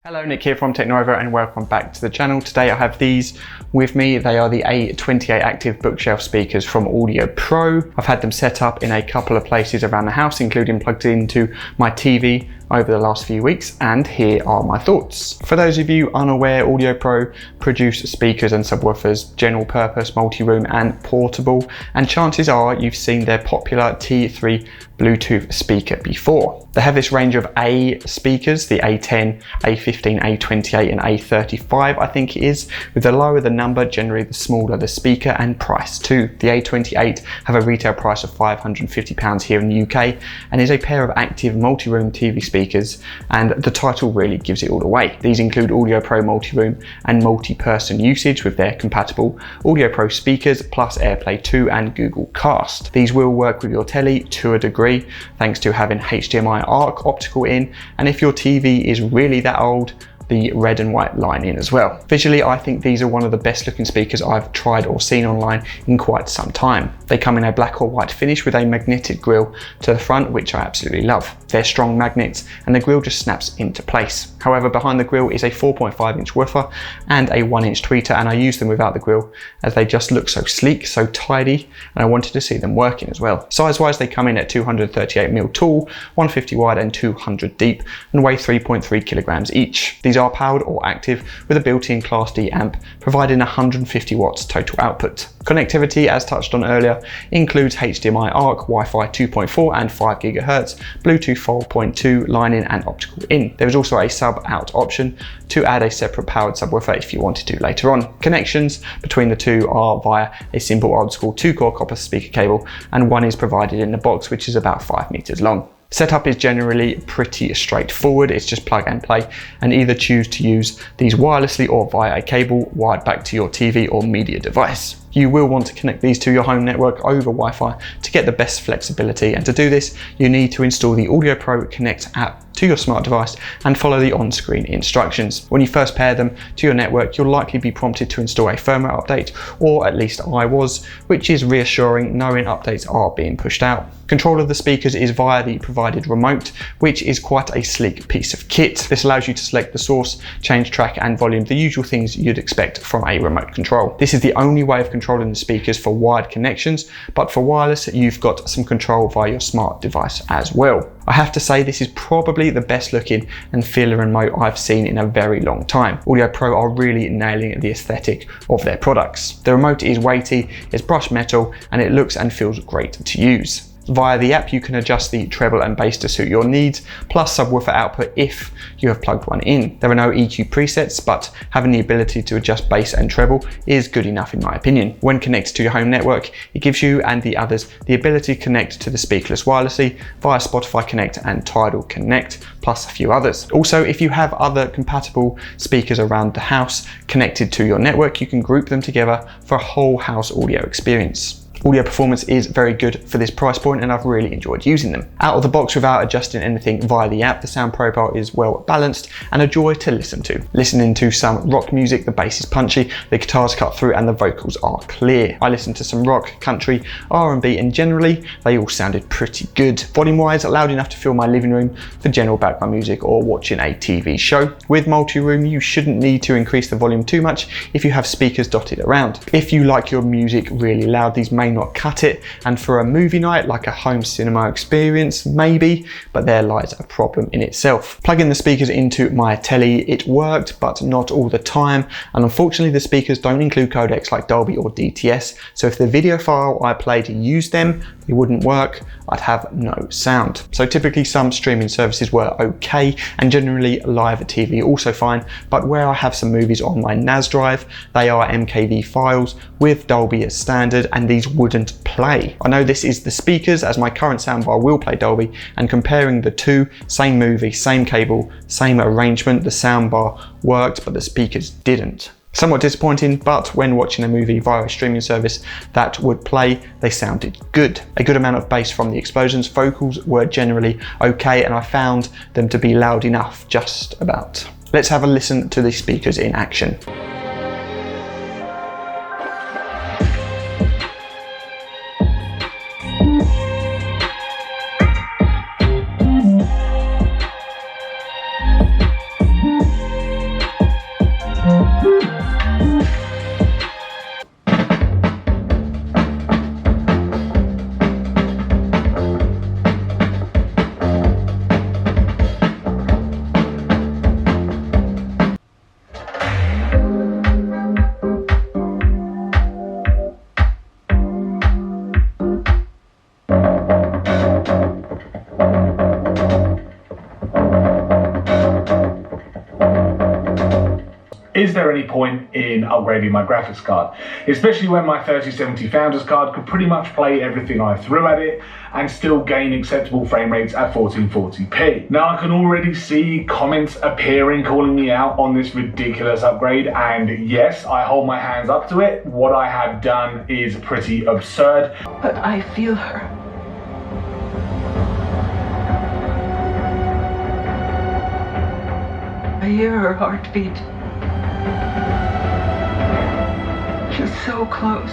Hello, Nick here from TechNuovo and welcome back to the channel. Today I have these with me. They are the A28 Active Bookshelf speakers from Audio Pro. I've had them set up in a couple of places around the house, including plugged into my TV over the last few weeks, and here are my thoughts. For those of you unaware, Audio Pro produce speakers and subwoofers, general purpose, multi-room and portable, and chances are you've seen their popular T3 Bluetooth speaker before. They have this range of A speakers, the A10, A15, A28 and A35 I think it is. With the lower the number, generally the smaller the speaker and price too. The A28 have a retail price of £550 here in the UK and is a pair of active multi-room TV speakers, and the title really gives it all away. These include Audio Pro multi-room and multi-person usage with their compatible Audio Pro speakers plus AirPlay 2 and Google Cast. These will work with your telly to a degree thanks to having HDMI ARC optical in, and if your TV is really that old, the red and white line in as well. Visually, I think these are one of the best looking speakers I've tried or seen online in quite some time. They come in a black or white finish with a magnetic grille to the front, which I absolutely love. They're strong magnets and the grille just snaps into place. However, behind the grille is a 4.5 inch woofer and a 1 inch tweeter, and I use them without the grille as they just look so sleek, so tidy, and I wanted to see them working as well. Size wise, they come in at 238mm tall, 150 wide and 200 deep, and weigh 3.3 kilograms each. These are powered or active with a built-in Class D amp, providing 150 watts total output. Connectivity, as touched on earlier, includes HDMI ARC, Wi-Fi 2.4 and 5 GHz, Bluetooth 4.2, line-in and optical in. There is also a sub-out option to add a separate powered subwoofer if you wanted to later on. Connections between the two are via a simple old-school 2-core copper speaker cable, and one is provided in the box, which is about 5 meters long. Setup is generally pretty straightforward. It's just plug and play, and either choose to use these wirelessly or via a cable wired back to your TV or media device. You will want to connect these to your home network over Wi-Fi to get the best flexibility, and to do this you need to install the Audio Pro Connect app to your smart device and follow the on-screen instructions. When you first pair them to your network, you'll likely be prompted to install a firmware update, or at least I was, which is reassuring knowing updates are being pushed out. Control of the speakers is via the provided remote, which is quite a sleek piece of kit. This allows you to select the source, change track and volume, the usual things you'd expect from a remote control. This is the only way of controlling the speakers for wired connections, but for wireless you've got some control via your smart device as well. I have to say this is probably the best looking and feeling remote I've seen in a very long time. Audio Pro are really nailing the aesthetic of their products. The remote is weighty, it's brushed metal, and it looks and feels great to use. Via the app you can adjust the treble and bass to suit your needs, plus subwoofer output if you have plugged one in. There are no EQ presets, but having the ability to adjust bass and treble is good enough in my opinion. When connected to your home network, it gives you and the others the ability to connect to the speakerless wirelessly via Spotify Connect and Tidal Connect, plus a few others. Also, if you have other compatible speakers around the house connected to your network, you can group them together for a whole house audio experience. Audio performance is very good for this price point, and I've really enjoyed using them. Out of the box without adjusting anything via the app, the sound profile is well balanced and a joy to listen to. Listening to some rock music, the bass is punchy, the guitars cut through and the vocals are clear. I listened to some rock, country, R&B, and generally they all sounded pretty good. Volume wise, loud enough to fill my living room for general background music or watching a TV show. With multi-room you shouldn't need to increase the volume too much if you have speakers dotted around. If you like your music really loud, these may not cut it, and for a movie night like a home cinema experience maybe, but there lies a problem in itself. Plugging the speakers into my telly, it worked, but not all the time, and unfortunately the speakers don't include codecs like Dolby or DTS, so if the video file I played used them, it wouldn't work, I'd have no sound. So typically some streaming services were okay, and generally live TV also fine, but where I have some movies on my NAS drive, they are MKV files with Dolby as standard, and these wouldn't play. I know this is the speakers, as my current soundbar will play Dolby, and comparing the two, same movie, same cable, same arrangement, the soundbar worked but the speakers didn't. Somewhat disappointing, but when watching a movie via a streaming service that would play, they sounded good. A good amount of bass from the explosions, vocals were generally okay, and I found them to be loud enough, just about. Let's have a listen to the speakers in action. is there any point in upgrading my graphics card? Especially when my 3070 Founders card could pretty much play everything I threw at it and still gain acceptable frame rates at 1440p. Now I can already see comments appearing calling me out on this ridiculous upgrade, and yes, I hold my hands up to it. What I have done is pretty absurd. But I feel her. I hear her heartbeat. She's so close.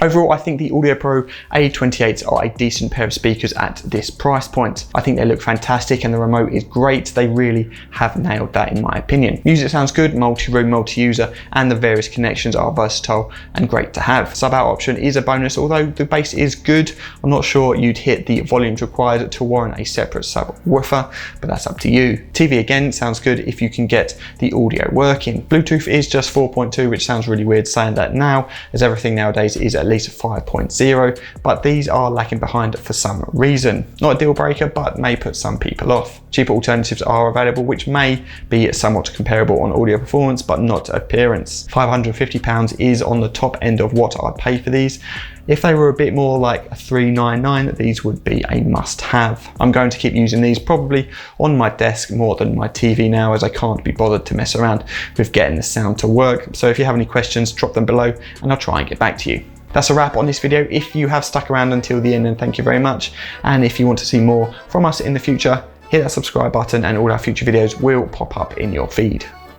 Overall, I think the Audio Pro A28s are a decent pair of speakers at this price point. I think they look fantastic and the remote is great. They really have nailed that in my opinion. Music sounds good, multi-room, multi-user, and the various connections are versatile and great to have. Sub-out option is a bonus, although the bass is good. I'm not sure you'd hit the volumes required to warrant a separate subwoofer, but that's up to you. TV again sounds good if you can get the audio working. Bluetooth is just 4.2, which sounds really weird saying that now, as everything nowadays is at least 5.0, but these are lacking behind for some reason. Not a deal breaker, but may put some people off. Cheaper alternatives are available, which may be somewhat comparable on audio performance, but not appearance. £550 is on the top end of what I'd pay for these. If they were a bit more like a $399, these would be a must-have. I'm going to keep using these probably on my desk more than my TV now, as I can't be bothered to mess around with getting the sound to work. So if you have any questions, drop them below and I'll try and get back to you. That's a wrap on this video. If you have stuck around until the end, then thank you very much. And if you want to see more from us in the future, hit that subscribe button and all our future videos will pop up in your feed.